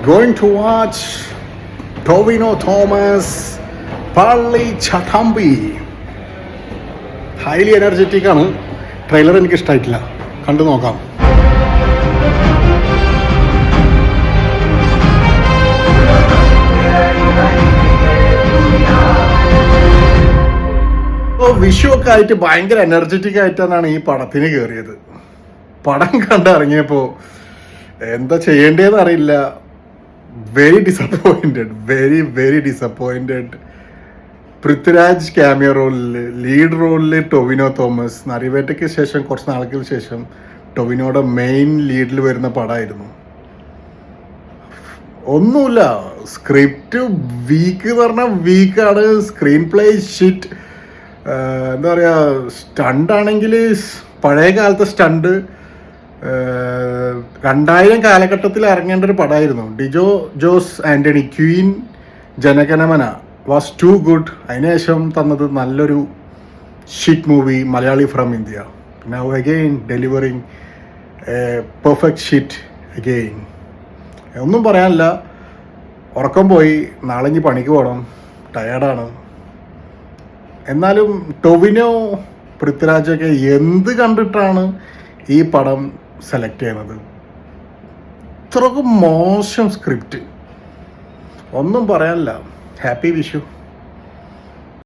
going to watch Tovino Thomas Pally Chatambi. Highly energetic ആണ്. Trailer എനിക്ക് ഇഷ്ടമായിട്ടില്ല, കണ്ടു നോക്കാം. വിഷുവൊക്കെ ആയിട്ട് ഭയങ്കര എനർജറ്റിക് ആയിട്ടാണ് ഈ പടത്തിന് കയറിയത്. പടം കണ്ടിറങ്ങിയപ്പോൾ എന്താ ചെയ്യേണ്ടതെന്ന് അറിയില്ല. Very disappointed. പൃഥ്വിരാജ് ക്യാമിയോ റോളിൽ, ലീഡ് റോളിൽ ടൊവിനോ തോമസ്. നരിവേട്ടയ്ക്ക് ശേഷം കുറച്ച് നാളുകൾക്ക് ശേഷം ടൊവിനോയുടെ മെയിൻ ലീഡിൽ വരുന്ന പടമായിരുന്നു. ഒന്നുമില്ല, സ്ക്രിപ്റ്റ് വീക്ക് എന്ന് പറഞ്ഞാൽ വീക്കാണ്. Screen play shit. എന്താ പറയുക, സ്റ്റണ്ടാണെങ്കിൽ പഴയ കാലത്തെ സ്റ്റണ്ട് 2000 കാലഘട്ടത്തിൽ ഇറങ്ങേണ്ട ഒരു പടമായിരുന്നു. Dijo Jose Antony, Queen Jana Gana Mana was too good. അതിനുശേഷം തന്നത് നല്ലൊരു shit movie, Malayali from India. Now again delivering perfect shit again. ഒന്നും പറയാനില്ല. ഉറക്കം പോയി, നാളെ ഇനി പണിക്ക് പോകണം, ടയേർഡാണ്. എന്നാലും ടൊവിനോ, പൃഥ്വിരാജൊക്കെ എന്ത് കണ്ടിട്ടാണ് ഈ പടം സെലക്ട് ചെയ്യുന്നത്? ഇത്രക്കും മോശം സ്ക്രിപ്റ്റ്, ഒന്നും പറയാനില്ല. ഹാപ്പി വിഷു.